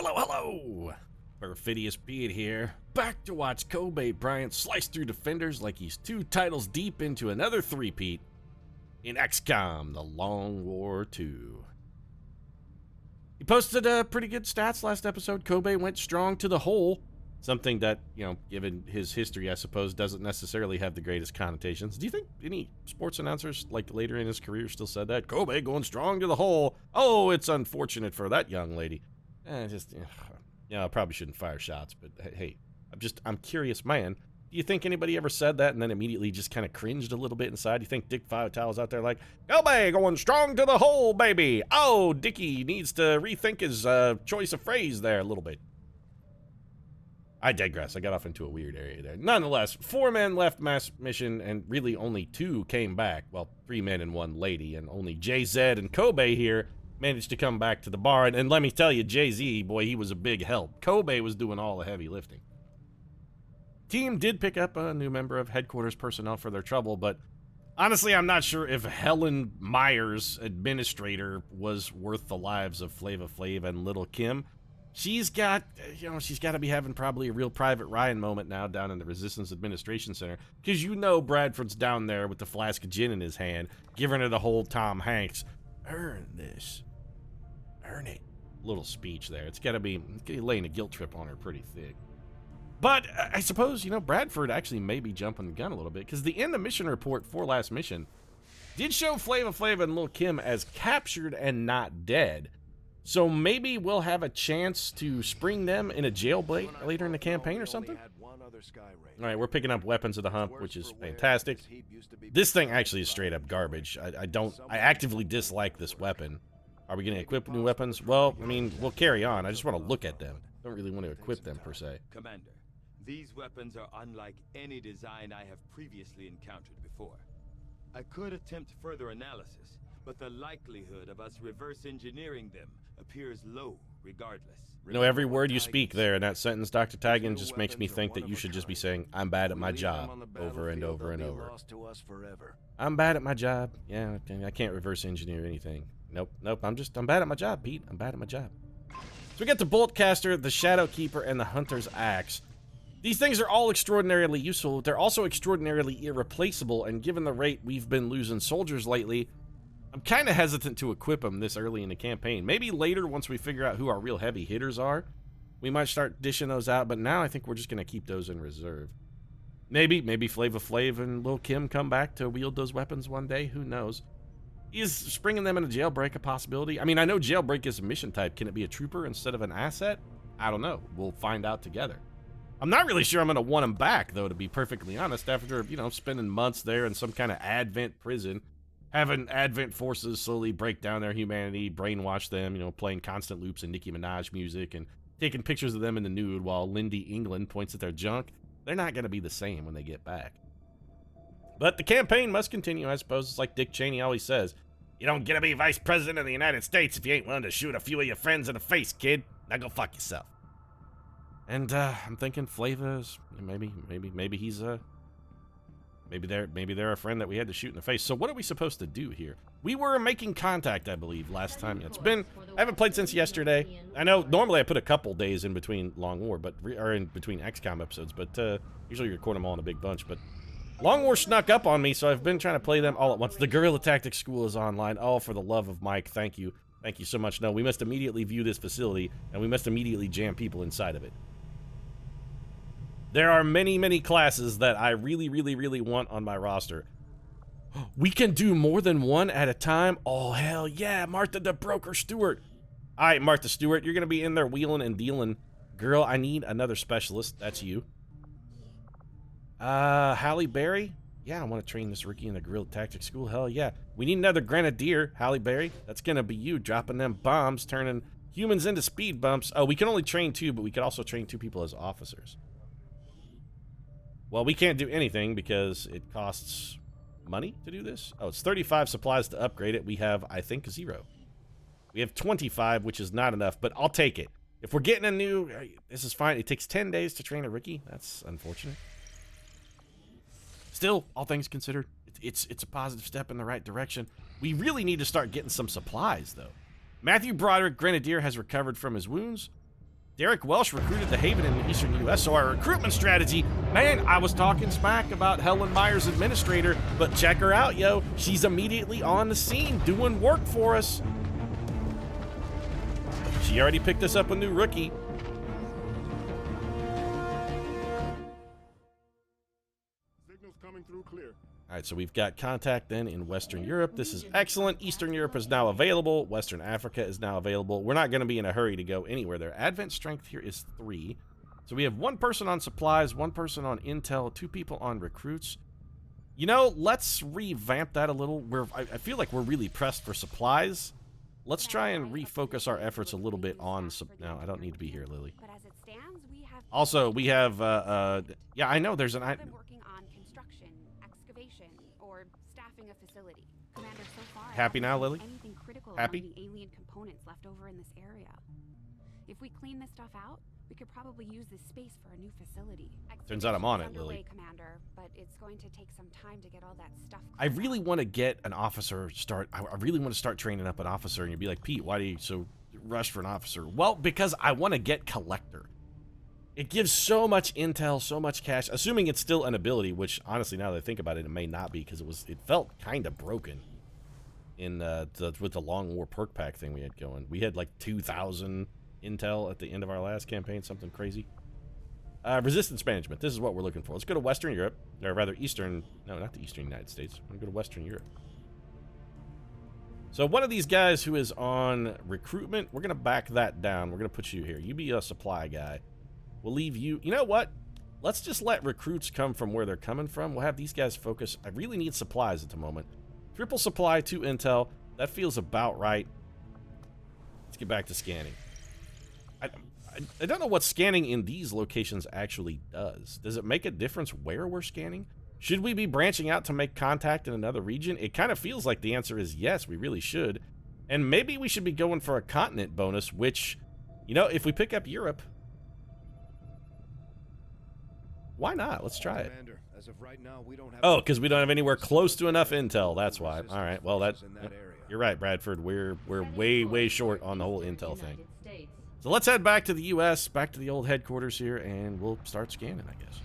Hello! Perfidious Pete here, back to watch Kobe Bryant slice through defenders like he's 2 titles deep into another three-peat in XCOM, The Long War 2. He posted pretty good stats last episode. Kobe went strong to the hole, something that, given his history, I suppose, doesn't necessarily have the greatest connotations. Do you think any sports announcers, like later in his career, still said that? Kobe going strong to the hole. Oh, it's unfortunate for that young lady. I probably shouldn't fire shots, but hey, I'm curious, man. Do you think anybody ever said that and then immediately just kind of cringed a little bit inside? You think Dick Vitale's out there like, Kobe going strong to the hole, baby. Oh, Dickie needs to rethink his choice of phrase there a little bit. I digress. I got off into a weird area there. Nonetheless, 4 men left mass mission and really only 2 came back. Well, 3 men and 1 lady, and only JZ and Kobe here managed to come back to the barn. And let me tell you, JZ, boy, he was a big help. Kobe was doing all the heavy lifting. Team did pick up a new member of headquarters personnel for their trouble, but honestly, I'm not sure if Helen Myers, administrator, was worth the lives of Flava Flav and Little Kim. She's got to be having probably a real Private Ryan moment now down in the Resistance Administration Center, because Bradford's down there with the flask of gin in his hand, giving her the whole Tom Hanks, earn this. Earn it. Little speech there. It's got to be laying a guilt trip on her pretty thick. But I suppose, Bradford actually may be jumping the gun a little bit, because the end of mission report for last mission did show Flava Flav and Lil Kim as captured and not dead. So maybe we'll have a chance to spring them in a jailbreak later in the campaign or something? Alright, we're picking up weapons of the hump, which is fantastic. This thing actually is straight up garbage. I actively dislike this weapon. Are we going to equip new weapons? Well, we'll carry on. I just want to look at them. I don't really want to equip them, per se. Commander, these weapons are unlike any design I have previously encountered before. I could attempt further analysis, but the likelihood of us reverse engineering them appears low regardless. Every word you speak there in that sentence, Dr. Tigan, just makes me think that you should just be saying, I'm bad at my job, over and over and over. I'm bad at my job. Yeah, I can't reverse engineer anything. Nope, I'm bad at my job, Pete. I'm bad at my job. So we get the Boltcaster, the Shadow Keeper, and the Hunter's Axe. These things are all extraordinarily useful. They're also extraordinarily irreplaceable, and given the rate we've been losing soldiers lately, I'm kind of hesitant to equip them this early in the campaign. Maybe later, once we figure out who our real heavy hitters are, we might start dishing those out, but now I think we're just going to keep those in reserve. Maybe Flava Flav and Lil Kim come back to wield those weapons one day. Who knows? Is springing them in a jailbreak a possibility? I know jailbreak is a mission type. Can it be a trooper instead of an asset? I don't know. We'll find out together. I'm not really sure I'm going to want them back, though, to be perfectly honest, after, spending months there in some kind of Advent prison, having Advent forces slowly break down their humanity, brainwash them, playing constant loops of Nicki Minaj music, and taking pictures of them in the nude while Lindy England points at their junk. They're not going to be the same when they get back. But the campaign must continue, I suppose. It's like Dick Cheney always says. You don't get to be vice president of the United States if you ain't willing to shoot a few of your friends in the face, kid. Now go fuck yourself. And I'm thinking Flava's maybe he's maybe they're a friend that we had to shoot in the face. So what are we supposed to do here? We were making contact, I believe, last time. I haven't played since yesterday. I know normally I put a couple days in between Long War, or in between XCOM episodes, but usually you record them all in a big bunch. But Long War snuck up on me, so I've been trying to play them all at once. The Guerrilla Tactics School is online. Oh, for the love of Mike, thank you. Thank you so much. No, we must immediately view this facility, and we must immediately jam people inside of it. There are many, many classes that I really, really, really want on my roster. We can do more than one at a time? Oh, hell yeah, Martha the Broker Stewart. All right, Martha Stewart, you're going to be in there wheeling and dealing. Girl, I need another specialist. That's you. Halle Berry? Yeah, I want to train this rookie in the Guerrilla Tactics School. Hell yeah. We need another Grenadier, Halle Berry. That's going to be you, dropping them bombs, turning humans into speed bumps. Oh, we can only train 2, but we could also train 2 people as officers. Well, we can't do anything because it costs money to do this. Oh, it's 35 supplies to upgrade it. We have, I think, 0. We have 25, which is not enough, but I'll take it. If we're getting a new, this is fine. It takes 10 days to train a rookie. That's unfortunate. Still, all things considered, it's a positive step in the right direction. We really need to start getting some supplies, though. Matthew Broderick, Grenadier, has recovered from his wounds. Derek Welsh recruited the Haven in the eastern U.S., so our recruitment strategy, man, I was talking smack about Helen Meyer's administrator, but check her out, yo. She's immediately on the scene doing work for us. She already picked us up a new rookie. Signals coming through clear. All right, so we've got contact then in Western Europe. This is excellent. Eastern Europe is now available. Western Africa is now available. We're not going to be in a hurry to go anywhere there. Advent strength here is 3. So we have 1 person on supplies, 1 person on intel, 2 people on recruits. You know, let's revamp that a little. I feel like we're really pressed for supplies. Let's try and refocus our efforts a little bit on... No, I don't need to be here, Lily. Also, we have... yeah, I know there's an... Happy now, Lily? Happy? Alien components left over in this area. If we clean this stuff out, we could probably use this space for a new facility. Turns out I'm on it, Lily. Commander, but it's going to take some time to get all that stuff. I really want to get an officer I really want to start training up an officer, and you'd be like, Pete, why do you so rush for an officer? Well, because I want to get collector. It gives so much intel, so much cash, assuming it's still an ability, which honestly, now that I think about it, it may not be, because it felt kind of broken in with the Long War perk pack thing we had going. We had like 2,000 intel at the end of our last campaign, something crazy. Resistance management, this is what we're looking for. Let's go to Western Europe, or rather Eastern, no, not the Eastern United States. I'm gonna go to Western Europe. So one of these guys who is on recruitment, we're gonna back that down. We're gonna put you here. You be a supply guy. We'll leave you, you know what? Let's just let recruits come from where they're coming from. We'll have these guys focus. I really need supplies at the moment. Triple supply, 2 intel. That feels about right. Let's get back to scanning. I don't know what scanning in these locations actually does. Does it make a difference where we're scanning? Should we be branching out to make contact in another region? It kind of feels like the answer is yes, we really should. And maybe we should be going for a continent bonus, which, you know, if we pick up Europe, why not? Let's try it. As of right now, we don't have Oh, because we don't have anywhere close to enough intel. That's why. All right. Well, you're right, Bradford. We're way short on the whole intel thing. So let's head back to the U.S., back to the old headquarters here, and we'll start scanning, I guess.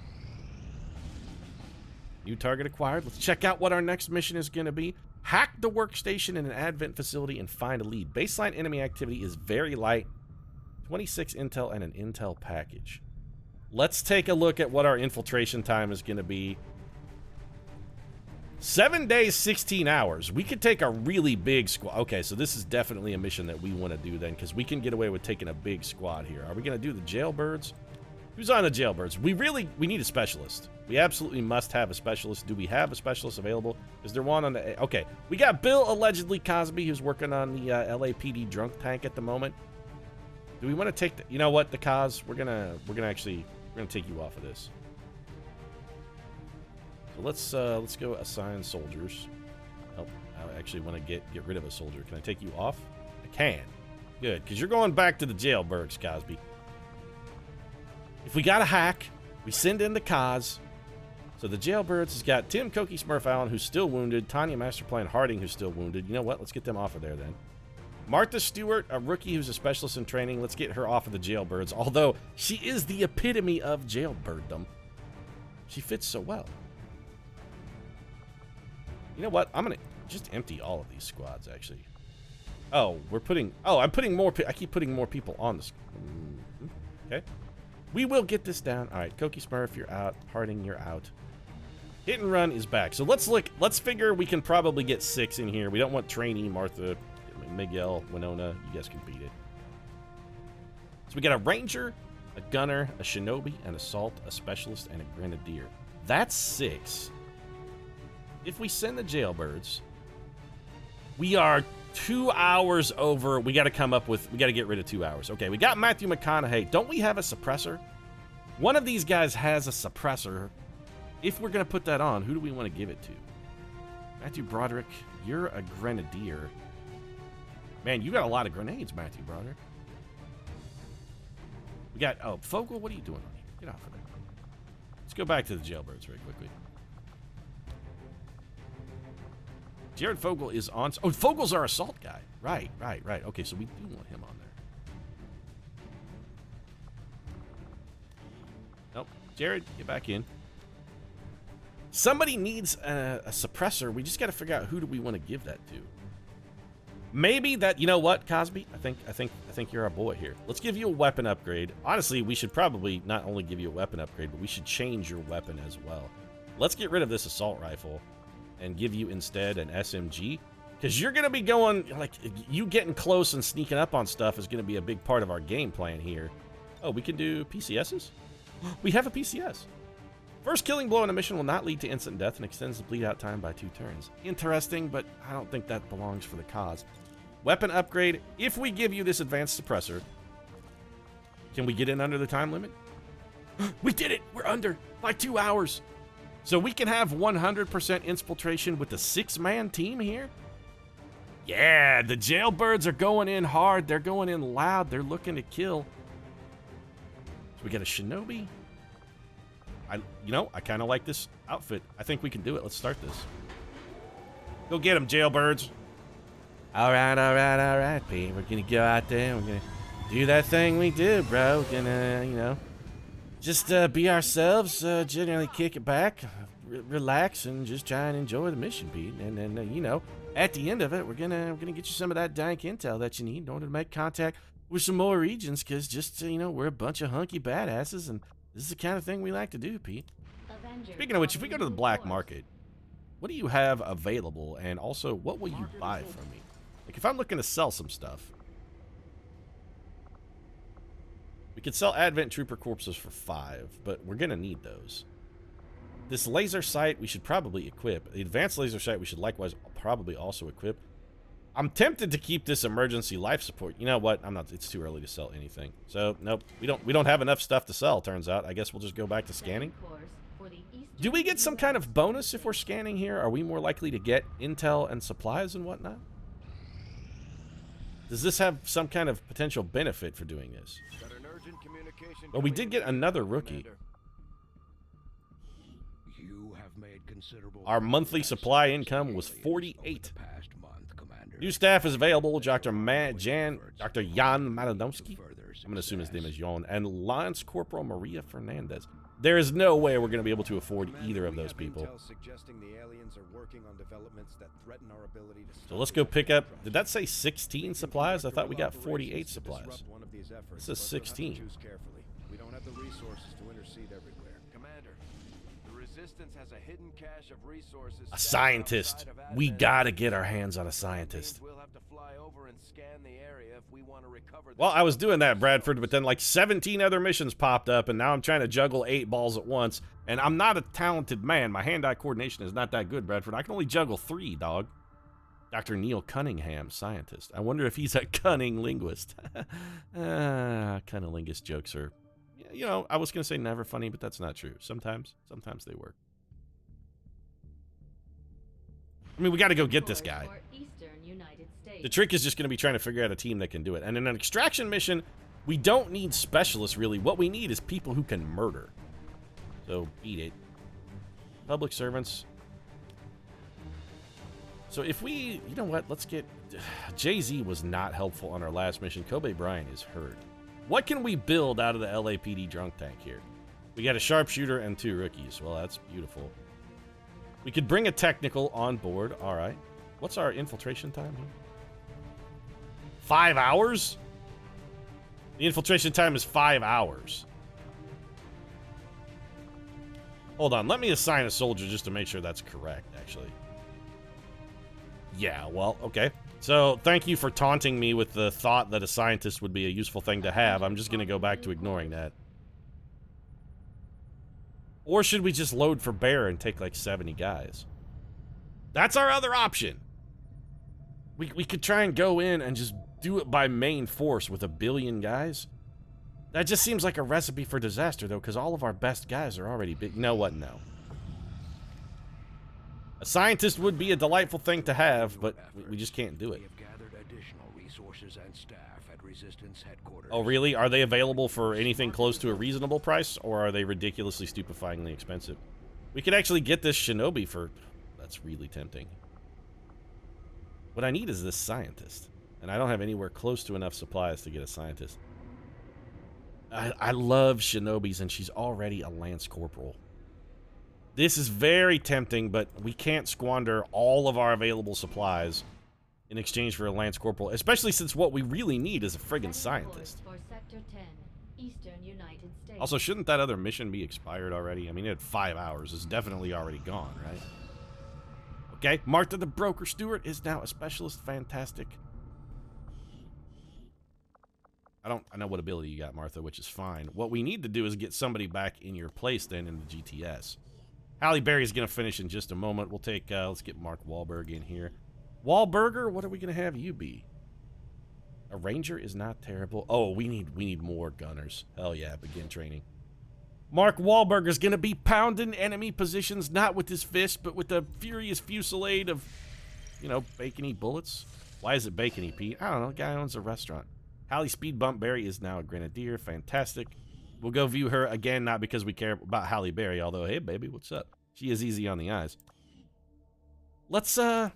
New target acquired. Let's check out what our next mission is going to be. Hack the workstation in an Advent facility and find a lead. Baseline enemy activity is very light. 26 intel and an intel package. Let's take a look at what our infiltration time is going to be. 7 days, 16 hours. We could take a really big squad. Okay, so this is definitely a mission that we want to do then, because we can get away with taking a big squad here. Are we going to do the jailbirds? Who's on the jailbirds? We need a specialist. We absolutely must have a specialist. Do we have a specialist available? Is there one on the... Okay, we got Bill, allegedly Cosby, who's working on the LAPD drunk tank at the moment. Do we want to take the... You know what, the Cos? We're gonna take you off of this. So let's go assign soldiers. Oh, I actually want to get rid of a soldier. Can I take you off? I can. Good, because you're going back to the jailbirds, Cosby. If we got a hack, we send in the Cos. So the jailbirds has got Tim Cokie Smurf Allen, who's still wounded. Tanya Masterplan Harding, who's still wounded. You know what? Let's get them off of there then. Martha Stewart, a rookie who's a specialist in training. Let's get her off of the jailbirds, although she is the epitome of jailbirddom. She fits so well. You know what? I'm going to just empty all of these squads, actually. Oh, I'm putting more... I keep putting more people on this. Okay. We will get this down. All right, Cokie Smurf, you're out. Harding, you're out. Hit and Run is back. So let's look. Let's figure we can probably get 6 in here. We don't want Trainee, Martha, Miguel, Winona. You guys can beat it. So we got a Ranger, a Gunner, a Shinobi, an Assault, a Specialist, and a Grenadier. That's 6. If we send the jailbirds, we are 2 hours over. We got to get rid of 2 hours. Okay, we got Matthew McConaughey. Don't we have a suppressor? One of these guys has a suppressor. If we're going to put that on, who do we want to give it to? Matthew Broderick, you're a Grenadier. Man, you got a lot of grenades, Matthew Broderick. We got, Fogel, what are you doing on here? Get off of there. Let's go back to the jailbirds very quickly. Jared Fogel is on... Oh, Fogel's our assault guy. Right. Okay, so we do want him on there. Nope. Jared, get back in. Somebody needs a suppressor. We just got to figure out who do we want to give that to. Maybe that, you know what, Cosby? I think you're our boy here. Let's give you a weapon upgrade. Honestly, we should probably not only give you a weapon upgrade, but we should change your weapon as well. Let's get rid of this assault rifle and give you instead an SMG. Because you're going to be going, like, you getting close and sneaking up on stuff is going to be a big part of our game plan here. Oh, we can do PCSs? We have a PCS. First killing blow in a mission will not lead to instant death and extends the bleed out time by 2 turns. Interesting, but I don't think that belongs for the cause. Weapon upgrade. If we give you this advanced suppressor, can we get in under the time limit? We did it! We're under by 2 hours. So we can have 100% infiltration with the 6-man team here? Yeah, the jailbirds are going in hard. They're going in loud. They're looking to kill. So we got a shinobi. I kind of like this outfit. I think we can do it. Let's start this. Go get them, jailbirds. All right, Pete. We're going to go out there. We're going to do that thing we do, bro. We're going to, just be ourselves, generally kick it back, relax, and just try and enjoy the mission, Pete. And then, at the end of it, we're gonna get you some of that dank intel that you need in order to make contact with some more regions, because just, we're a bunch of hunky badasses, and this is the kind of thing we like to do, Pete. Speaking of which, if we go to the black market, what do you have available, and also, what will you buy from me? Like, if I'm looking to sell some stuff, we could sell Advent Trooper corpses for 5, but we're gonna need those. This laser sight we should probably equip. The advanced laser sight we should likewise probably also equip. I'm tempted to keep this emergency life support. You know what? I'm not. It's too early to sell anything. So nope. We don't have enough stuff to sell. Turns out. I guess we'll just go back to scanning. Do we get some kind of bonus if we're scanning here? Are we more likely to get intel and supplies and whatnot? Does this have some kind of potential benefit for doing this? Well, we did get another rookie. Our monthly supply income was 48. New staff is available. Dr. Jan Malinowski. I'm going to assume his name is Jan. And Lance Corporal Maria Fernandez. There is no way we're going to be able to afford either of those people. So let's go pick up. Did that say 16 supplies? I thought we got 48 supplies. This is 16. We don't have the resources to intercede everywhere. Commander, the Resistance has a hidden cache of resources. A scientist. We gotta get our hands on a scientist. We'll have to fly over and scan the area if we want to recover. Well, I was doing that, Bradford, but then like 17 other missions popped up, and now I'm trying to juggle 8 balls at once. And I'm not a talented man. My hand-eye coordination is not that good, Bradford. I can only juggle 3, dog. Dr. Neil Cunningham, scientist. I wonder if he's a cunning linguist. Cunnilingus jokes are, I was going to say never funny, but that's not true. Sometimes they work. I mean, we got to go get this guy. The trick is just going to be trying to figure out a team that can do it. And in an extraction mission, we don't need specialists, really. What we need is people who can murder. So, beat it. Public servants. So if we, you know what, let's get, Jay-Z was not helpful on our last mission. Kobe Bryant is hurt. What can we build out of the LAPD drunk tank here? We got a sharpshooter and 2 rookies. Well, that's beautiful. We could bring a technical on board. All right. What's our infiltration time here? 5 hours? The infiltration time is 5 hours. Hold on. Let me assign a soldier just to make sure that's correct, actually. Yeah, well, okay. So, thank you for taunting me with the thought that a scientist would be a useful thing to have. I'm just going to go back to ignoring that. Or should we just load for bear and take like 70 guys? That's our other option. We could try and go in and just do it by main force with 1 billion guys. That just seems like a recipe for disaster, though, because all of our best guys are already big. You know what? No. A scientist would be a delightful thing to have, but we just can't do it. Oh, really? Are they available for anything close to a reasonable price, or are they ridiculously, stupefyingly expensive? We could actually get this shinobi for... That's really tempting. What I need is this scientist, and I don't have anywhere close to enough supplies to get a scientist. I love Shinobis, and she's already a Lance Corporal. This is very tempting, but we can't squander all of our available supplies in exchange for a Lance Corporal, especially since what we really need is a friggin' scientist. For Sector 10, Eastern United States. Also, shouldn't that other mission be expired already? I mean, it had 5 hours. It's definitely already gone, right? Okay, Martha the Broker Stewart is now a specialist. Fantastic. I know what ability you got, Martha, which is fine. What we need to do is get somebody back in your place then in the GTS. Halle Berry's going to finish in just a moment. We'll take, let's get Mark Wahlberg in here. Wahlberger, what are we going to have you be? A ranger is not terrible. Oh, we need more gunners. Hell yeah, begin training. Mark Wahlberg is going to be pounding enemy positions, not with his fist, but with a furious fusillade of, you know, bacony bullets. Why is it bacony, Pete? I don't know. The guy owns a restaurant. Halle Speed Bump Berry is now a grenadier. Fantastic. We'll go view her again, not because we care about Halle Berry, although, hey, baby, what's up? She is easy on the eyes. Let's, gotta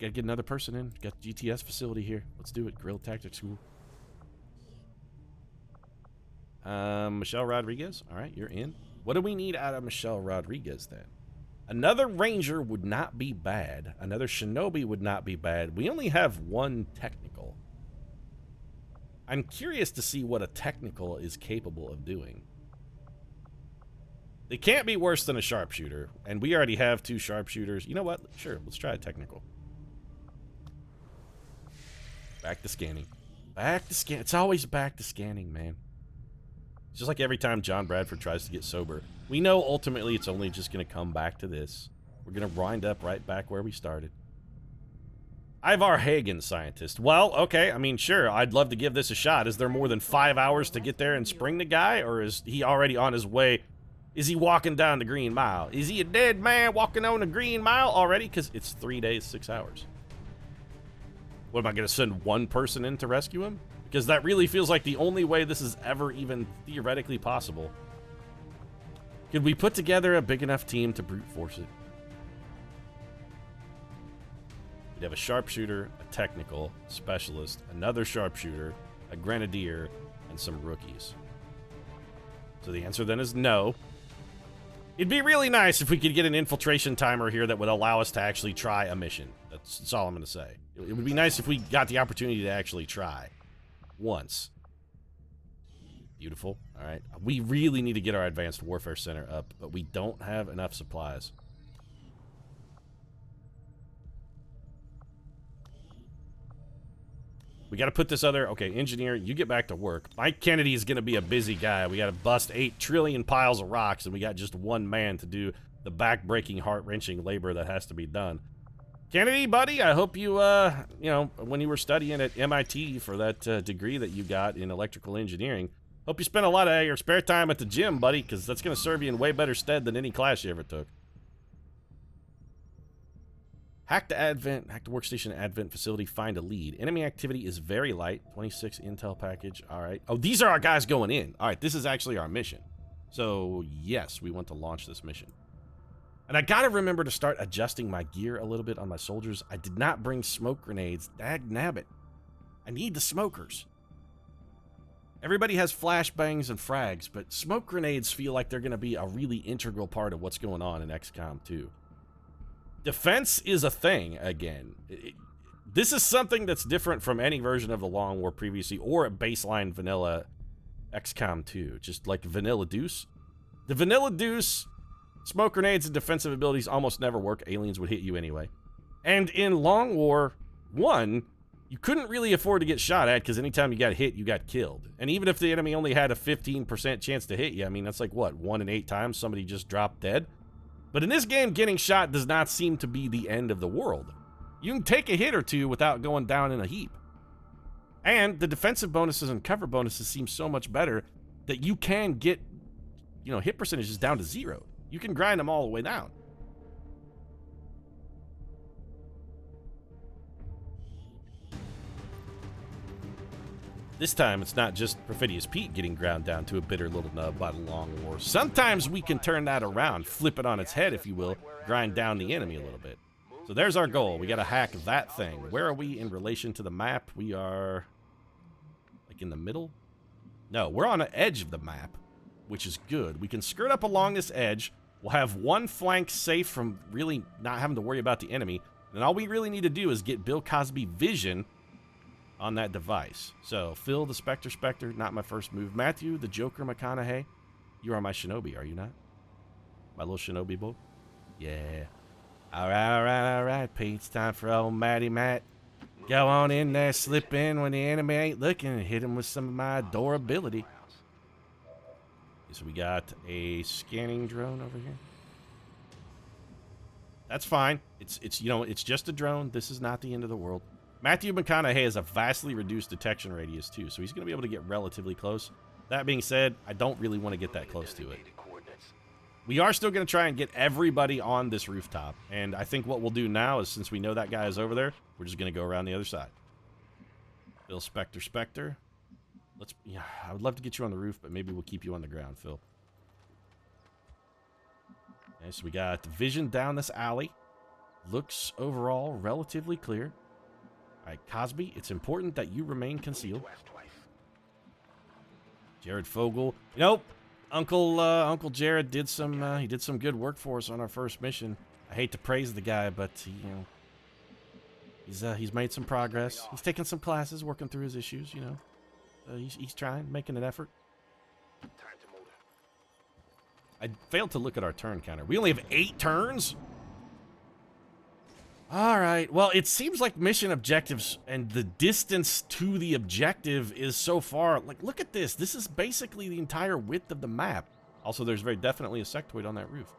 get another person in. Got the GTS facility here. Let's do it. Guerrilla Tactics School. Michelle Rodriguez. All right, you're in. What do we need out of Michelle Rodriguez, then? Another Ranger would not be bad. Another Shinobi would not be bad. We only have one technical. I'm curious to see what a technical is capable of doing. They can't be worse than a sharpshooter, and we already have 2 sharpshooters. You know what? Sure, let's try a technical. Back to scanning. Back to scan. It's always back to scanning, man. It's just like every time John Bradford tries to get sober. We know ultimately it's only just going to come back to this. We're going to wind up right back where we started. Ivar Hagen, scientist. Well, okay, I mean, sure, I'd love to give this a shot. Is there more than 5 hours to get there and spring the guy, or is he already on his way? Is he walking down the Green Mile? Is he a dead man walking on the Green Mile already? Because it's 3 days, 6 hours. What, am I going to send one person in to rescue him? Because that really feels like the only way this is ever even theoretically possible. Could we put together a big enough team to brute force it? We'd have a sharpshooter, a technical, specialist, another sharpshooter, a grenadier, and some rookies. So the answer then is no. It'd be really nice if we could get an infiltration timer here that would allow us to actually try a mission. That's all I'm going to say. It would be nice if we got the opportunity to actually try. Once. Beautiful. All right. We really need to get our Advanced Warfare Center up, but we don't have enough supplies. We got to put this other... Okay, engineer, you get back to work. Mike Kennedy is going to be a busy guy. We got to bust 8 trillion piles of rocks, and we got just one man to do the back-breaking, heart-wrenching labor that has to be done. Kennedy, buddy, I hope you, you know, when you were studying at MIT for that degree that you got in electrical engineering, hope you spent a lot of your spare time at the gym, buddy, because that's going to serve you in way better stead than any class you ever took. Hack to workstation Advent facility, find a lead. Enemy activity is very light. 26 intel package. All right. Oh, these are our guys going in. All right, this is actually our mission. So, yes, we want to launch this mission. And I gotta remember to start adjusting my gear a little bit on my soldiers. I did not bring smoke grenades. Dag nabbit. I need the smokers. Everybody has flashbangs and frags, but smoke grenades feel like they're gonna be a really integral part of what's going on in XCOM 2. Defense is a thing again. This is something that's different from any version of the Long War previously, or a baseline vanilla XCOM 2. Just like Vanilla Deuce. The Vanilla Deuce, smoke grenades and defensive abilities almost never work. Aliens would hit you anyway. And in Long War 1, you couldn't really afford to get shot at, because anytime you got hit, you got killed. And even if the enemy only had a 15% chance to hit you, I mean, that's like, what, 1 in 8 times somebody just dropped dead? But in this game, getting shot does not seem to be the end of the world. You can take a hit or two without going down in a heap. And the defensive bonuses and cover bonuses seem so much better that you can get, you know, hit percentages down to 0. You can grind them all the way down. This time, it's not just Perfidious Pete getting ground down to a bitter little nub by the Long War. Sometimes we can turn that around, flip it on its head, if you will, grind down the enemy a little bit. So there's our goal. We got to hack that thing. Where are we in relation to the map? We are, like, in the middle? No, we're on the edge of the map, which is good. We can skirt up along this edge. We'll have one flank safe from really not having to worry about the enemy. And all we really need to do is get Bill Cosby vision on that device. So, Phil the Spectre, not my first move. Matthew the Joker McConaughey, you are my shinobi, are you not? My little shinobi boy? Yeah. Alright, Pete. It's time for old Matty Matt. Go on in there, slip in when the enemy ain't looking, and hit him with some of my adorability. So we got a scanning drone over here. That's fine. It's you know, it's just a drone. This is not the end of the world. Matthew McConaughey has a vastly reduced detection radius too, so he's going to be able to get relatively close. That being said, I don't really want to get that close to it. We are still going to try and get everybody on this rooftop, and I think what we'll do now is, since we know that guy is over there, we're just going to go around the other side. Bill Spectre. Yeah, I would love to get you on the roof, but maybe we'll keep you on the ground, Phil. Okay, so we got vision down this alley. Looks overall relatively clear. All right, Cosby, it's important that you remain concealed. Jared Fogel. Nope. Uncle Jared did some good work for us on our first mission. I hate to praise the guy, but he's made some progress. He's taken some classes, working through his issues. He's trying, making an effort. I failed to look at our turn counter. We only have 8 turns. All right. Well, it seems like mission objectives and the distance to the objective is so far. Like, look at this. This is basically the entire width of the map. Also, there's very definitely a sectoid on that roof.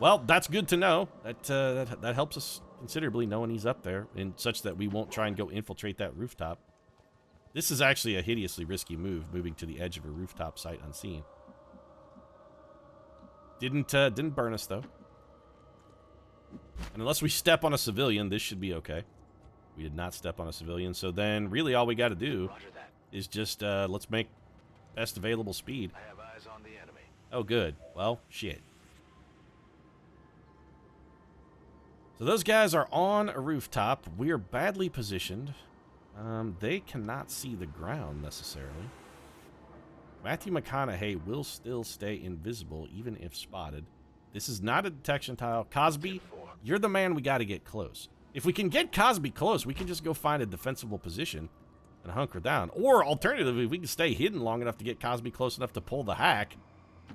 Well, that's good to know. That helps us considerably knowing he's up there, and such that we won't try and go infiltrate that rooftop. This is actually a hideously risky move, moving to the edge of a rooftop sight unseen. Didn't burn us though. And unless we step on a civilian, this should be okay. We did not step on a civilian, so then really all we got to do is just let's make best available speed. I have eyes on the enemy. Oh, good. Well, shit. So those guys are on a rooftop. We are badly positioned. They cannot see the ground necessarily. Matthew McConaughey will still stay invisible even if spotted. This is not a detection tile. Cosby, you're the man we got to get close. If we can get Cosby close, we can just go find a defensible position and hunker down. Or alternatively, we can stay hidden long enough to get Cosby close enough to pull the hack.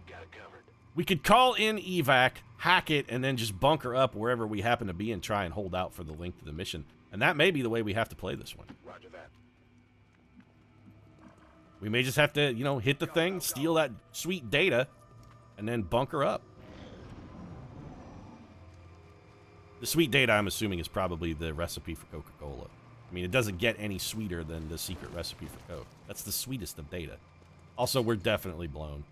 Got it covered. We could call in evac, hack it, and then just bunker up wherever we happen to be and try and hold out for the length of the mission. And that may be the way we have to play this one. Roger that. We may just have to, hit the thing, steal that sweet data, and then bunker up. The sweet data, I'm assuming, is probably the recipe for Coca-Cola. I mean, it doesn't get any sweeter than the secret recipe for Coke. That's the sweetest of data. Also, we're definitely blown.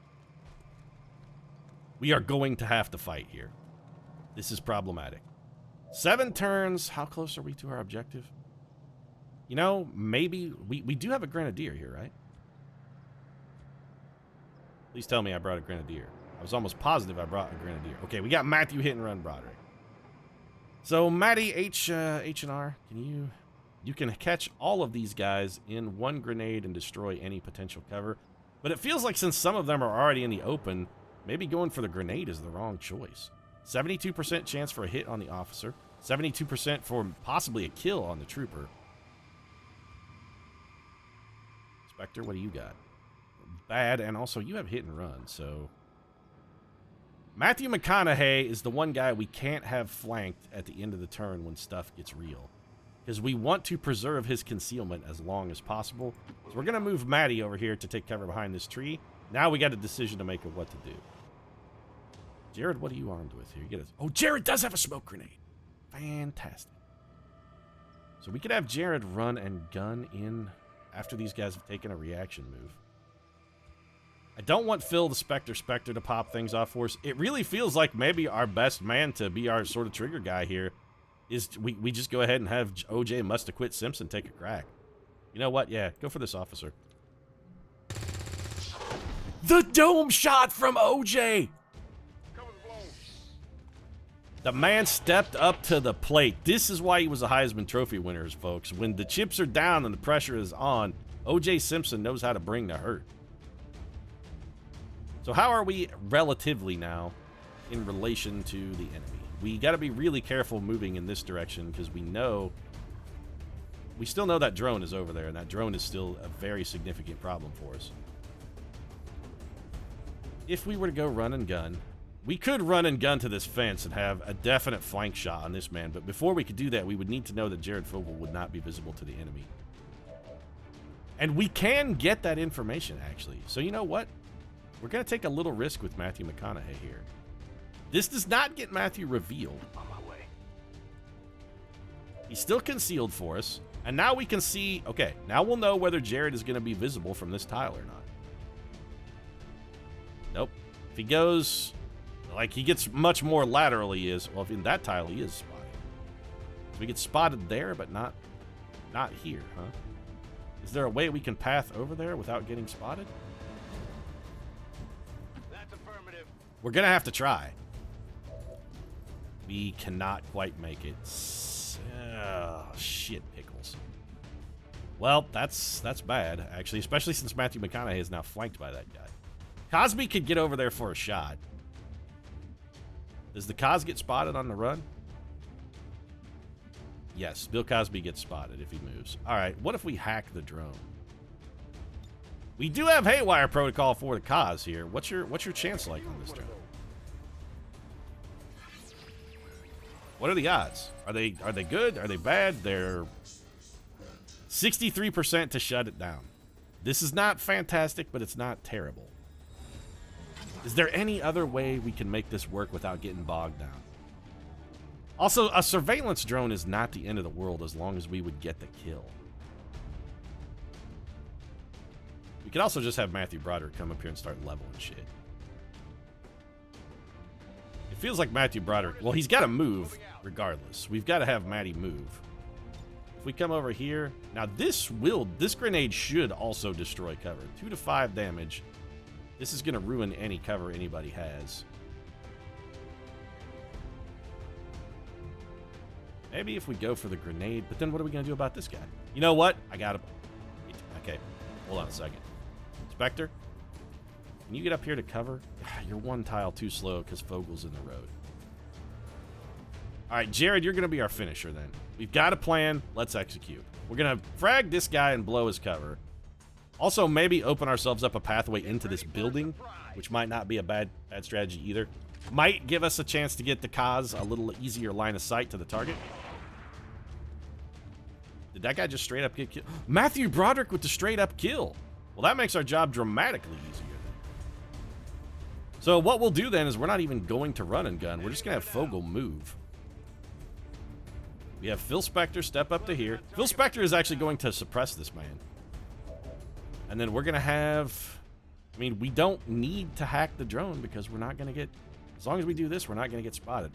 We are going to have to fight here. This is problematic. 7 turns. How close are we to our objective? Maybe we do have a grenadier here, right? Please tell me I brought a grenadier. I was almost positive I brought a grenadier. Okay, we got Matthew hit and run Broderick. So Matty H&R, you can catch all of these guys in one grenade and destroy any potential cover. But it feels like since some of them are already in the open, maybe going for the grenade is the wrong choice. 72% chance for a hit on the officer, 72% for possibly a kill on the trooper. Spectre, what do you got? Bad, and also you have hit and run, so... Matthew McConaughey is the one guy we can't have flanked at the end of the turn when stuff gets real. Because we want to preserve his concealment as long as possible. So we're going to move Matty over here to take cover behind this tree. Now we got a decision to make of what to do. Jared, what are you armed with here? Oh, Jared does have a smoke grenade. Fantastic. So we could have Jared run and gun in after these guys have taken a reaction move. I don't want Phil the Spectre to pop things off for us. It really feels like maybe our best man to be our sort of trigger guy here is we just go ahead and have OJ must-have-quit Simpson take a crack. You know what? Yeah, go for this officer. The dome shot from OJ! The man stepped up to the plate. This is why he was a Heisman Trophy winner, folks. When the chips are down and the pressure is on, O.J. Simpson knows how to bring the hurt. So how are we relatively now in relation to the enemy? We got to be really careful moving in this direction because we still know that drone is over there, and that drone is still a very significant problem for us. If we were to go run and gun, we could run and gun to this fence and have a definite flank shot on this man, but before we could do that, we would need to know that Jared Fogle would not be visible to the enemy. And we can get that information, actually. So you know what? We're going to take a little risk with Matthew McConaughey here. This does not get Matthew revealed. On my way. He's still concealed for us. And now we can see... Okay, now we'll know whether Jared is going to be visible from this tile or not. Nope. If he goes... Like, he gets much more laterally, he is... Well, if in that tile, he is spotted. So we get spotted there, but not here, huh? Is there a way we can path over there without getting spotted? That's affirmative. We're going to have to try. We cannot quite make it. Oh, shit pickles. Well, that's bad, actually, especially since Matthew McConaughey is now flanked by that guy. Cosby could get over there for a shot. Does the Cos get spotted on the run? Yes, Bill Cosby gets spotted if he moves. All right, what if we hack the drone? We do have Haywire protocol for the Cos here. What's your chance like on this drone? What are the odds? Are they good? Are they bad? They're 63% to shut it down. This is not fantastic, but it's not terrible. Is there any other way we can make this work without getting bogged down? Also, a surveillance drone is not the end of the world as long as we would get the kill. We could also just have Matthew Broderick come up here and start leveling shit. It feels like Matthew Broderick... Well, he's got to move regardless. We've got to have Matty move. If we come over here... Now, this grenade should also destroy cover. 2 to 5 damage. This is going to ruin any cover anybody has. Maybe if we go for the grenade, but then what are we going to do about this guy? You know what? I got him. Okay, hold on a second. Spectre, can you get up here to cover? You're one tile too slow because Fogle's in the road. All right, Jared, you're going to be our finisher then. We've got a plan. Let's execute. We're going to frag this guy and blow his cover. Also, maybe open ourselves up a pathway into this building, which might not be a bad strategy either. Might give us a chance to get the Cos a little easier line of sight to the target. Did that guy just straight up get killed? Matthew Broderick with the straight up kill. Well, that makes our job dramatically easier. So what we'll do then is we're not even going to run and gun. We're just going to have Fogle move. We have Phil Spector step up to here. Phil Spector is actually going to suppress this man. And then we're going to have... I mean, we don't need to hack the drone because we're not going to get... As long as we do this, we're not going to get spotted.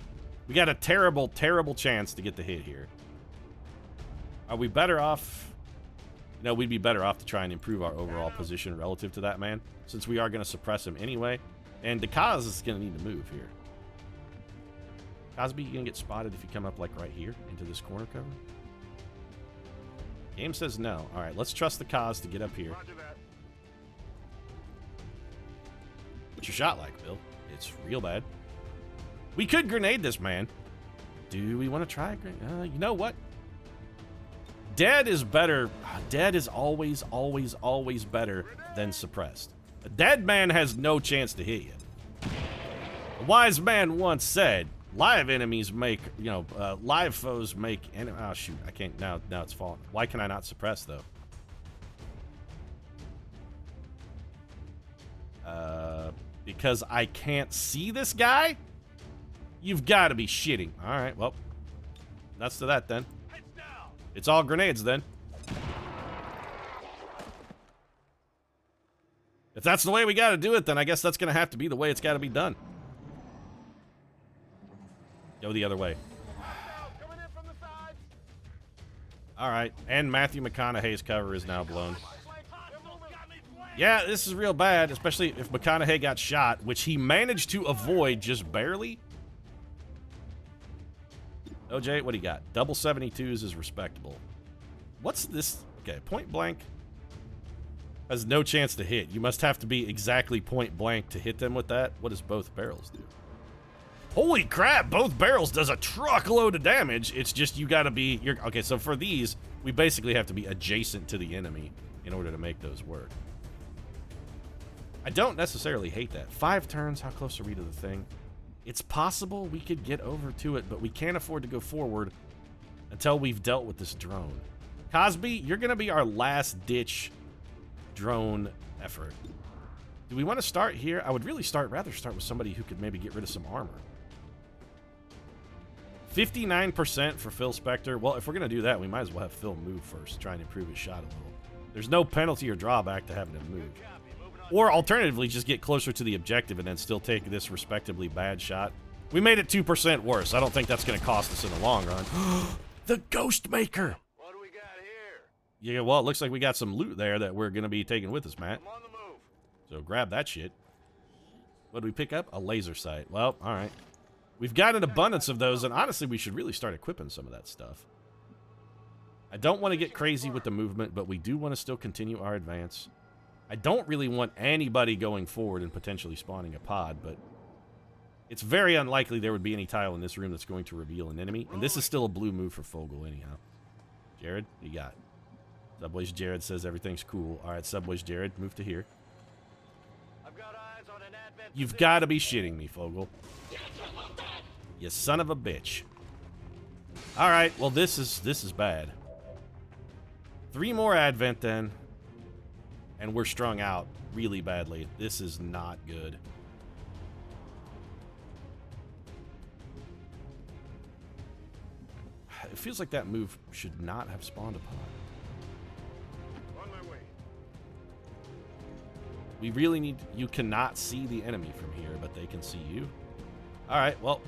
We got a terrible, terrible chance to get the hit here. Are we better off... No, we'd be better off to try and improve our overall position relative to that man, since we are going to suppress him anyway. And the Cos is going to need to move here. Cosby, you going to get spotted if you come up, like, right here into this corner cover? Game says no. All right, let's trust the Cos to get up here. What's your shot like, Bill? It's real bad. We could grenade this man. Do we want to try a grenade? You know what? Dead is better. Dead is always, always, always better than suppressed. A dead man has no chance to hit you. A wise man once said, live enemies make, live foes make... Oh, shoot. I can't... Now it's falling. Why can I not suppress, though? Because I can't see this guy? You've got to be shitting. All right, well, that's to that then. It's all grenades then. If that's the way we got to do it, then I guess that's going to have to be the way it's got to be done. Go the other way. All right, and Matthew McConaughey's cover is now blown. Yeah, this is real bad, especially if McConaughey got shot, which he managed to avoid just barely. OJ, what do you got? Double 72s is respectable. What's this? Okay, point blank. Has no chance to hit. You must have to be exactly point blank to hit them with that. What does both barrels do? Holy crap, both barrels does a truckload of damage. It's just you gotta be... okay, so for these, we basically have to be adjacent to the enemy in order to make those work. I don't necessarily hate that. 5 turns, how close are we to the thing? It's possible we could get over to it, but we can't afford to go forward until we've dealt with this drone. Cosby, you're gonna be our last-ditch drone effort. Do we want to start here? I would really rather start with somebody who could maybe get rid of some armor. 59% for Phil Spector. Well, if we're going to do that, we might as well have Phil move first, try and improve his shot a little. There's no penalty or drawback to having him move. Or alternatively, just get closer to the objective and then still take this respectably bad shot. We made it 2% worse. I don't think that's going to cost us in the long run. The Ghost Maker! What do we got here? Yeah, well, it looks like we got some loot there that we're going to be taking with us, Matt. I'm on the move. So grab that shit. What do we pick up? A laser sight. Well, all right. We've got an abundance of those, and honestly, we should really start equipping some of that stuff. I don't want to get crazy with the movement, but we do want to still continue our advance. I don't really want anybody going forward and potentially spawning a pod, but it's very unlikely there would be any tile in this room that's going to reveal an enemy, and this is still a blue move for Fogel anyhow. Jared, you got it. Subway's Jared says everything's cool. All right, Subway's Jared, move to here. I've got eyes on an advent. You've got to be shitting me, Fogel. You son of a bitch. All right, well, this is bad. 3 more advent then, and we're strung out really badly. This is not good. It feels like that move should not have spawned a pod. On my way. We really need... You cannot see the enemy from here, but they can see you. All right, well,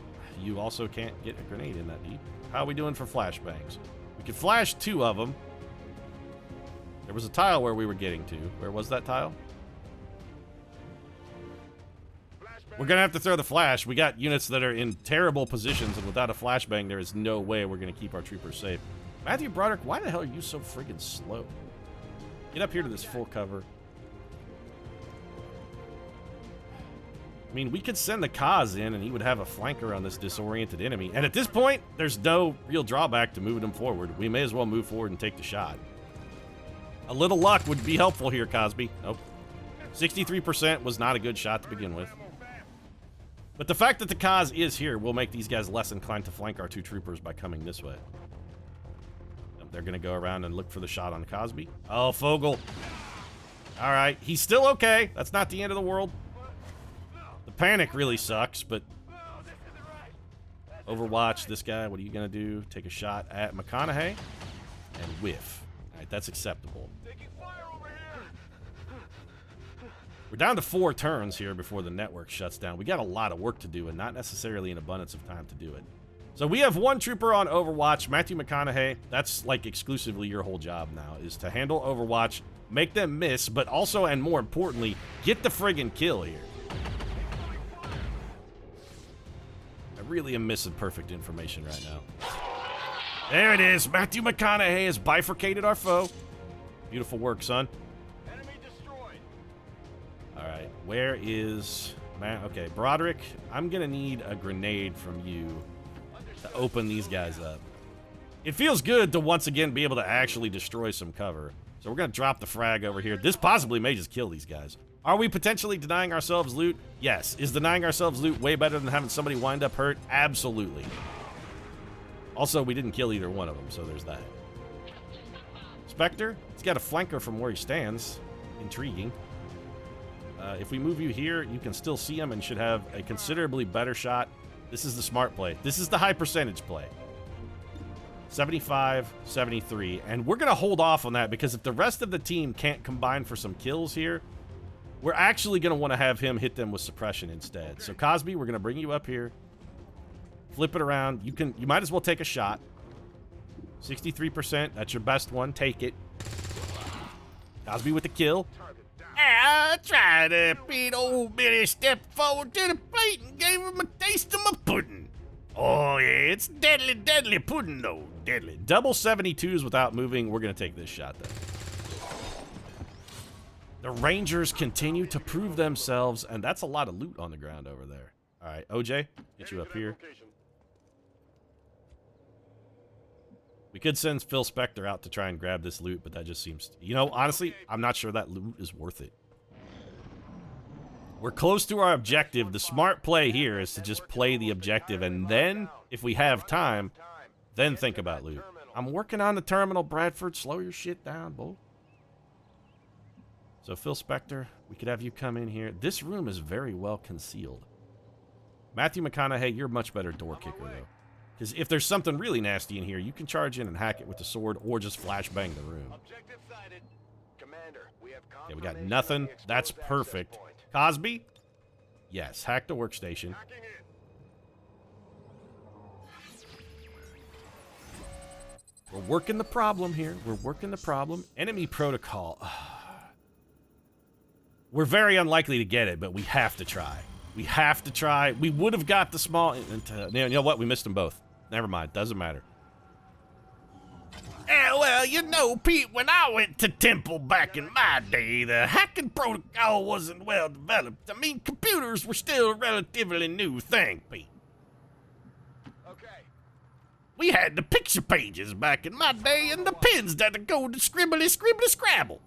you also can't get a grenade in that deep. How are we doing for flashbangs? We could flash 2 of them. There was a tile where we were getting to. Where was that tile? We're going to have to throw the flash. We got units that are in terrible positions, and without a flashbang, there is no way we're going to keep our troopers safe. Matthew Broderick, why the hell are you so friggin' slow? Get up here to this full cover. I mean, we could send the Kaz in, and he would have a flanker on this disoriented enemy. And at this point, there's no real drawback to moving him forward. We may as well move forward and take the shot. A little luck would be helpful here, Cosby. Nope. 63% was not a good shot to begin with. But the fact that the Kaz is here will make these guys less inclined to flank our 2 troopers by coming this way. They're going to go around and look for the shot on Cosby. Oh, Fogel. All right. He's still okay. That's not the end of the world. The panic really sucks, but... Overwatch, this guy, what are you going to do? Take a shot at McConaughey and whiff. All right, that's acceptable. We're down to 4 turns here before the network shuts down. We got a lot of work to do and not necessarily an abundance of time to do it. So we have 1 trooper on Overwatch, Matthew McConaughey. That's like exclusively your whole job now, is to handle Overwatch, make them miss, but also, and more importantly, get the friggin' kill here. I really am missing perfect information right now. There it is. Matthew McConaughey has bifurcated our foe. Beautiful work, son. Enemy destroyed. All right, where is... Man, okay, Broderick, I'm going to need a grenade from you to open these guys up. It feels good to once again be able to actually destroy some cover. So we're going to drop the frag over here. This possibly may just kill these guys. Are we potentially denying ourselves loot? Yes. Is denying ourselves loot way better than having somebody wind up hurt? Absolutely. Also, we didn't kill either one of them, so there's that. Spectre, he's got a flanker from where he stands. Intriguing. If we move you here, you can still see him and should have a considerably better shot. This is the smart play. This is the high percentage play. 75, 73. And we're going to hold off on that because if the rest of the team can't combine for some kills here, we're actually going to want to have him hit them with suppression instead. So Cosby, we're going to bring you up here. Flip it around. You might as well take a shot. 63%. That's your best one. Take it. Cosby with the kill. I tried to beat old Billy stepped forward to the plate and gave him a taste of my pudding. Oh, yeah, it's deadly, deadly pudding, though. Deadly. Double 72s without moving. We're going to take this shot, then. The Rangers continue to prove themselves, and that's a lot of loot on the ground over there. All right, OJ, get you up here. We could send Phil Spector out to try and grab this loot, but that just seems... You know, honestly, I'm not sure that loot is worth it. We're close to our objective. The smart play here is to just play the objective, and then, if we have time, then think about loot. I'm working on the terminal, Bradford. Slow your shit down, boy. So, Phil Spector, we could have you come in here. This room is very well concealed. Matthew McConaughey, you're a much better door kicker, though. Because if there's something really nasty in here, you can charge in and hack it with the sword or just flashbang the room. Okay, we got nothing. That's perfect. Cosby? Yes, hack the workstation. We're working the problem here. We're working the problem. Enemy protocol. We're very unlikely to get it, but we have to try. We have to try. We would have got the small... You know what? We missed them both. Never mind. Doesn't matter. Yeah, well, you know, Pete, when I went to Temple back in my day, the hacking protocol wasn't well developed. I mean, computers were still a relatively new thing, Pete. Okay. We had the picture pages back in my day and the pins that go to scribbly, scribbly, scrabble.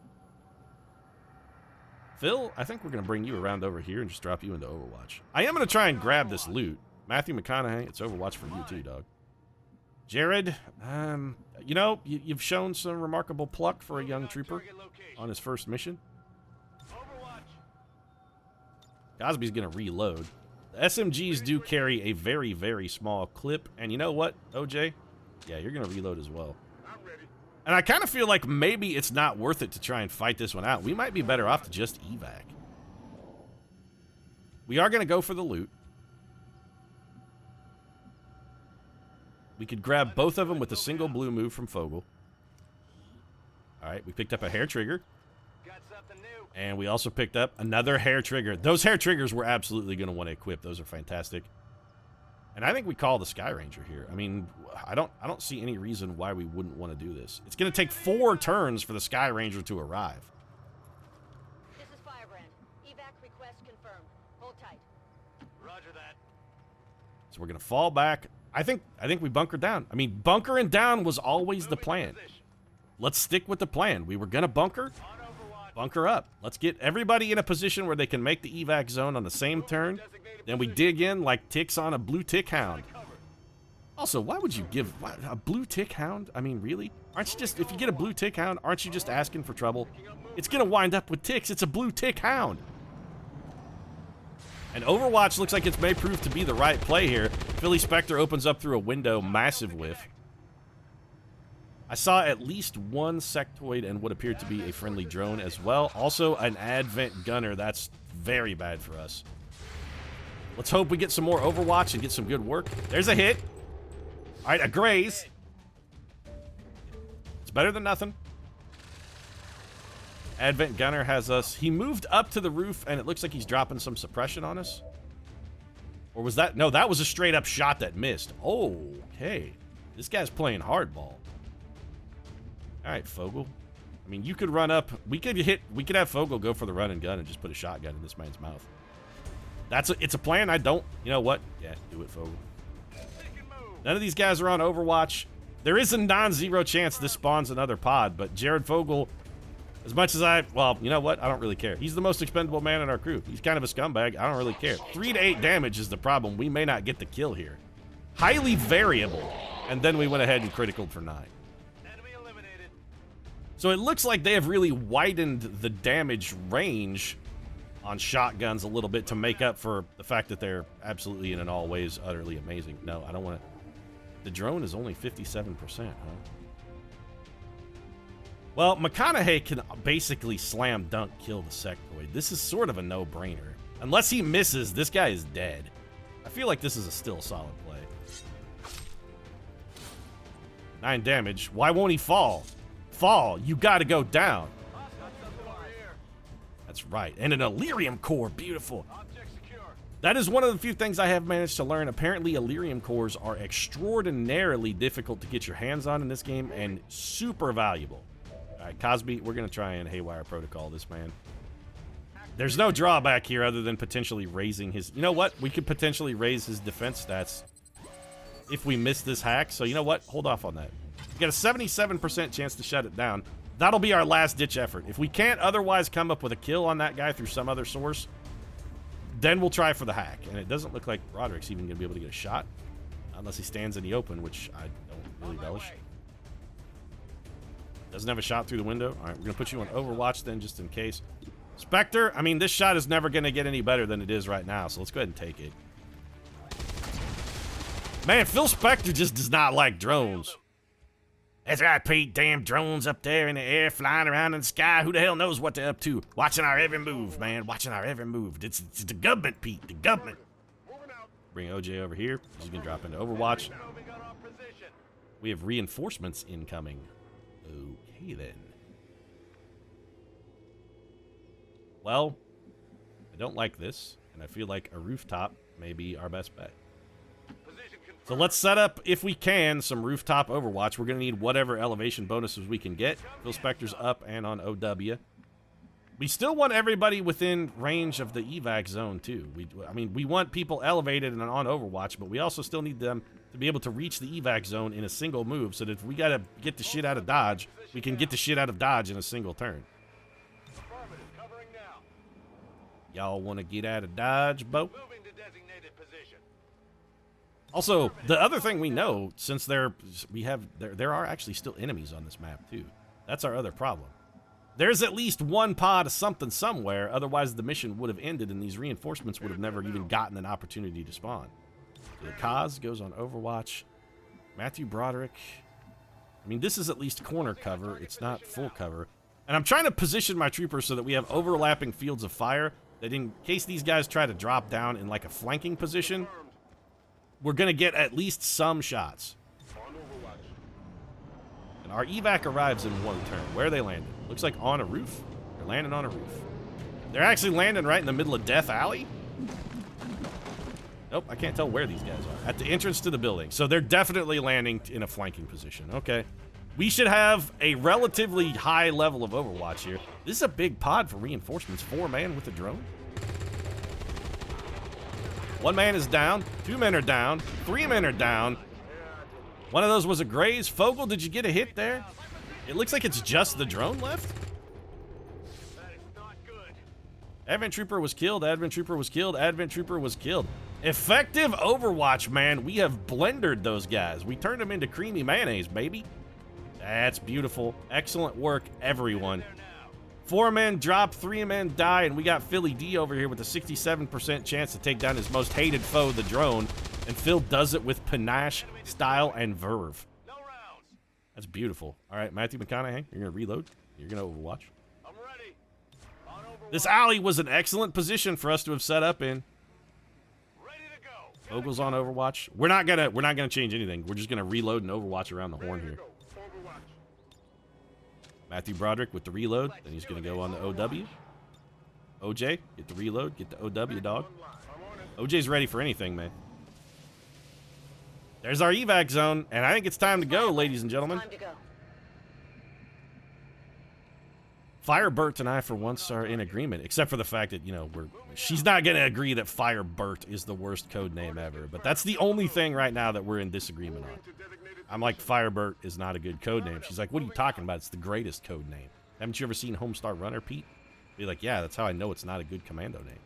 Phil, I think we're going to bring you around over here and just drop you into Overwatch. I am going to try and grab this loot. Matthew McConaughey, it's Overwatch for you too, dog. Jared, you know, you've shown some remarkable pluck for a young trooper on his first mission. Cosby's going to reload. The SMGs do carry a very, very small clip. And you know what, OJ? Yeah, you're going to reload as well. And I kind of feel like maybe it's not worth it to try and fight this one out. We might be better off to just evac. We are going to go for the loot. We could grab both of them with a single blue move from Fogel. All right, we picked up a hair trigger. And we also picked up another hair trigger. Those hair triggers we're absolutely going to want to equip. Those are fantastic. And I think we call the Sky Ranger here. I mean, I don't see any reason why we wouldn't want to do this. It's going to take 4 turns for the Sky Ranger to arrive. This is Firebrand. Evac request confirmed. Hold tight. Roger that. So we're going to fall back. I think we bunkered down. I mean, bunkering down was always the plan. Let's stick with the plan. We were going to bunker up. Let's get everybody in a position where they can make the evac zone on the same turn. Then we dig in like ticks on a blue tick hound. Also, why would you give a blue tick hound? I mean, really? Aren't you just, if you get a blue tick hound, aren't you just asking for trouble? It's going to wind up with ticks. It's a blue tick hound. And Overwatch looks like it's may prove to be the right play here. Philly Spector opens up through a window, massive whiff. I saw at least one sectoid and what appeared to be a friendly drone as well. Also, an advent gunner. That's very bad for us. Let's hope we get some more Overwatch and get some good work. There's a hit. All right, a graze. It's better than nothing. Advent gunner has us. He moved up to the roof, and it looks like he's dropping some suppression on us. Or was that? No, that was a straight-up shot that missed. Oh, okay. This guy's playing hardball. All right, Fogel. I mean, you could run up. We could have Fogel go for the run and gun and just put a shotgun in this man's mouth. It's a plan. I don't. You know what? Yeah, do it, Fogel. None of these guys are on Overwatch. There is a non-zero chance this spawns another pod, but Jared Fogel, as much as well, you know what? I don't really care. He's the most expendable man in our crew. He's kind of a scumbag. I don't really care. 3 to 8 damage is the problem. We may not get the kill here. Highly variable. And then we went ahead and criticaled for 9. Enemy eliminated. So it looks like they have really widened the damage range on shotguns a little bit to make up for the fact that they're absolutely and in all ways utterly amazing. No, I don't want to. The drone is only 57%, huh? Well, McConaughey can basically slam dunk kill the sectoid. This is sort of a no-brainer. Unless he misses, this guy is dead. I feel like this is a still solid play. 9 damage. Why won't he fall? Fall. You gotta go down. That's right. And an Elerium core. Beautiful. That is one of the few things I have managed to learn. Apparently, Elerium cores are extraordinarily difficult to get your hands on in this game and super valuable. All right, Cosby, we're going to try and haywire protocol this man. There's no drawback here other than potentially raising his... You know what? We could potentially raise his defense stats if we miss this hack. So you know what? Hold off on that. We got a 77% chance to shut it down. That'll be our last-ditch effort. If we can't otherwise come up with a kill on that guy through some other source, then we'll try for the hack. And it doesn't look like Roderick's even going to be able to get a shot unless he stands in the open, which I don't really relish. Doesn't have a shot through the window. All right, we're going to put you on Overwatch then just in case. Spectre, I mean, this shot is never going to get any better than it is right now, so let's go ahead and take it. Man, Phil Spectre just does not like drones. That's right, Pete. Damn drones up there in the air, flying around in the sky. Who the hell knows what they're up to? Watching our every move, man. Watching our every move. It's the government, Pete. The government. Bring OJ over here. He's going to drop into Overwatch. We have reinforcements incoming. Okay, then. Well, I don't like this, and I feel like a rooftop may be our best bet. So let's set up, if we can, some rooftop Overwatch. We're going to need whatever elevation bonuses we can get. Phil Spectre's up and on OW. We still want everybody within range of the evac zone, too. I mean, we want people elevated and on Overwatch, but we also still need them to be able to reach the evac zone in a single move, so that if we got to get the shit out of Dodge, we can get the shit out of Dodge in a single turn. Y'all want to get out of Dodge, Bo? Also, the other thing we know, since there are actually still enemies on this map, too. That's our other problem. There's at least one pod of something somewhere, otherwise the mission would have ended and these reinforcements would have never even gotten an opportunity to spawn. So the Kaz goes on Overwatch. Matthew Broderick. I mean, this is at least corner cover. It's not full cover. And I'm trying to position my troopers so that we have overlapping fields of fire, that in case these guys try to drop down in like a flanking position, we're going to get at least some shots. And our evac arrives in one turn. Where are they landing? Looks like on a roof. They're landing on a roof. They're actually landing right in the middle of Death Alley. Nope, I can't tell where these guys are. At the entrance to the building. So they're definitely landing in a flanking position. Okay. We should have a relatively high level of Overwatch here. This is a big pod for reinforcements. 4-man with a drone. 1 man is down. 2 men are down. 3 men are down. One of those was a graze. Fogel, did you get a hit there? It looks like it's just the drone left. Advent Trooper was killed. Advent Trooper was killed. Advent Trooper was killed. Effective Overwatch, man. We have blendered those guys. We turned them into creamy mayonnaise, baby. That's beautiful. Excellent work, everyone. 4 men drop, 3 men die, and we got Philly D over here with a 67% chance to take down his most hated foe, the drone. And Phil does it with panache, style, and verve. That's beautiful. All right, Matthew McConaughey, you're going to reload. You're going to Overwatch. I'm ready. This alley was an excellent position for us to have set up in. Ready to go. Vogel's on Overwatch. We're not gonna change anything. We're just gonna reload and Overwatch around the horn here. Matthew Broderick with the reload. Then he's gonna go on the OW. OJ, get the reload. Get the OW, dog. OJ's ready for anything, man. There's our evac zone, and I think it's time to go, ladies and gentlemen. Time to go. Firebert and I, for once, are in agreement, except for the fact that, you know, she's not going to agree that Firebert is the worst code name ever. But that's the only thing right now that we're in disagreement on. I'm like, Firebert is not a good code name. She's like, what are you talking about? It's the greatest code name. Haven't you ever seen Homestar Runner, Pete? Be like, yeah, that's how I know it's not a good commando name.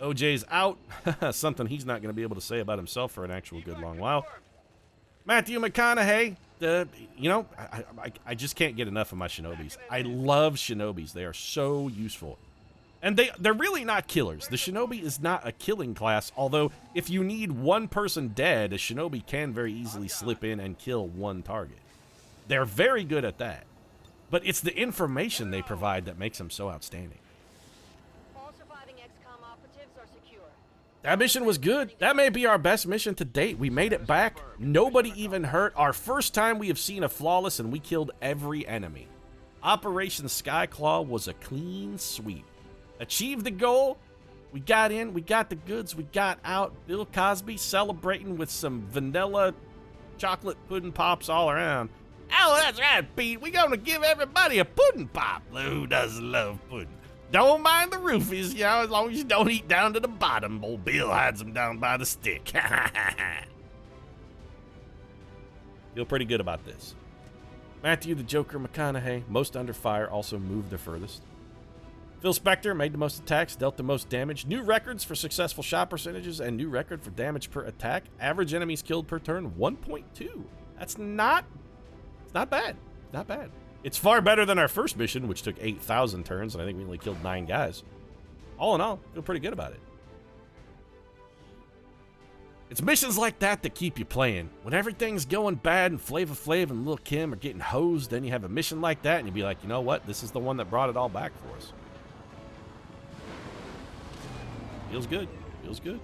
OJ's out. Something he's not going to be able to say about himself for an actual good long while. Matthew McConaughey. You know, I just can't get enough of my Shinobis. I love Shinobis. They are so useful. And they're really not killers. The Shinobi is not a killing class, although if you need one person dead, a Shinobi can very easily slip in and kill one target. They're very good at that. But it's the information they provide that makes them so outstanding. All surviving XCOM operatives are secure. That mission was good. That may be our best mission to date. We made it back. Nobody even hurt. Our first time we have seen a flawless, and we killed every enemy. Operation Skyclaw was a clean sweep. Achieved the goal. We got in. We got the goods. We got out. Bill Cosby celebrating with some vanilla chocolate pudding pops all around. Oh, that's right, Pete. We gonna give everybody a pudding pop. Who doesn't love pudding? Don't mind the roofies, you know, as long as you don't eat down to the bottom. Old Bill hides them down by the stick. Feel pretty good about this. Matthew the Joker McConaughey, most under fire, also moved the furthest. Phil Spector made the most attacks, dealt the most damage. New records for successful shot percentages and new record for damage per attack. Average enemies killed per turn, 1.2. That's not bad. Not bad. It's far better than our first mission, which took 8,000 turns, and I think we only killed 9 guys. All in all, feel pretty good about it. It's missions like that that keep you playing. When everything's going bad and Flava Flav and Lil' Kim are getting hosed, then you have a mission like that, and you be like, you know what? This is the one that brought it all back for us. Feels good. Feels good.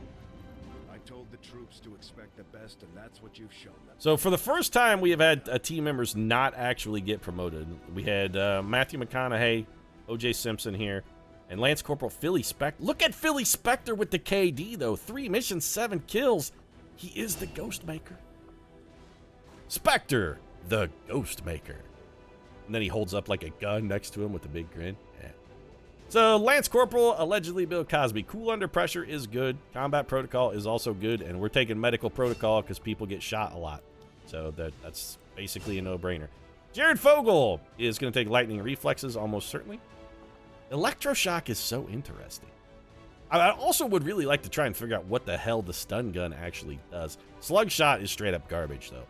I told the troops to expect the best, and that's what you've shown them. So for the first time, we have had team members not actually get promoted. We had Matthew McConaughey, O.J. Simpson here, and Lance Corporal Philly Spector. Look at Philly Spector with the KD, though. 3 missions, 7 kills. He is the Ghost Maker. Spector, the Ghost Maker. And then he holds up like a gun next to him with a big grin. Yeah. So Lance Corporal, allegedly Bill Cosby. Cool under pressure is good. Combat protocol is also good. And we're taking medical protocol because people get shot a lot. So that's basically a no-brainer. Jared Fogle is going to take lightning reflexes almost certainly. Electroshock is so interesting. I also would really like to try and figure out what the hell the stun gun actually does. Slug shot is straight up garbage, though.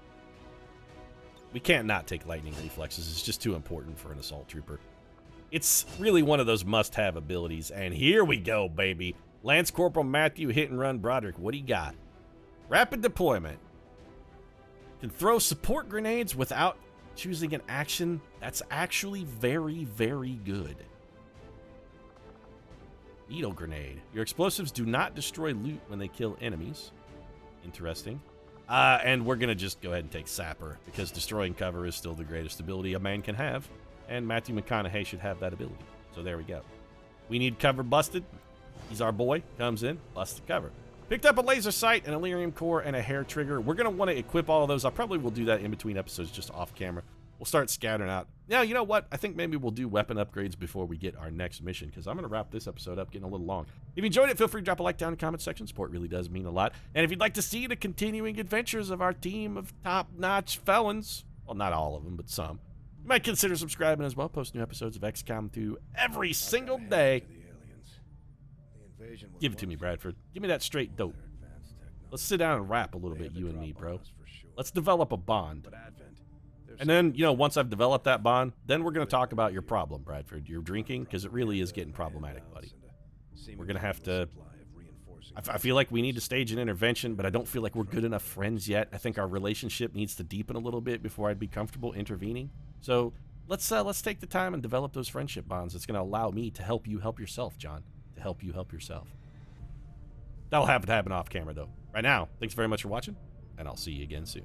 We can't not take lightning reflexes. It's just too important for an assault trooper. It's really one of those must-have abilities. And here we go, baby. Lance Corporal Matthew Hit and Run Broderick. What do you got? Rapid deployment. Can throw support grenades without choosing an action. That's actually very, very good. Needle grenade. Your explosives do not destroy loot when they kill enemies. Interesting. And we're going to just go ahead and take Sapper, because destroying cover is still the greatest ability a man can have, and Matthew McConaughey should have that ability. So there we go. We need cover busted. He's our boy. Comes in, busted cover. Picked up a laser sight, an Elerium core, and a hair trigger. We're going to want to equip all of those. I probably will do that in between episodes, just off camera. We'll start scattering out. Now, you know what? I think maybe we'll do weapon upgrades before we get our next mission, because I'm going to wrap this episode up, getting a little long. If you enjoyed it, feel free to drop a like down in the comment section. Support really does mean a lot. And if you'd like to see the continuing adventures of our team of top-notch felons, well, not all of them, but some, you might consider subscribing as well. Post new episodes of XCOM 2 every single day. Give it to me, Bradford. Give me that straight dope. Let's sit down and rap a little bit, you and me, bro. Let's develop a bond. And then, you know, once I've developed that bond, then we're going to talk about your problem, Bradford. Your drinking, because it really is getting problematic, buddy. We're going to have to... I feel like we need to stage an intervention, but I don't feel like we're good enough friends yet. I think our relationship needs to deepen a little bit before I'd be comfortable intervening. So let's take the time and develop those friendship bonds. It's going to allow me to help you help yourself, John. To help you help yourself. That'll have to happen off camera, though. Right now, thanks very much for watching, and I'll see you again soon.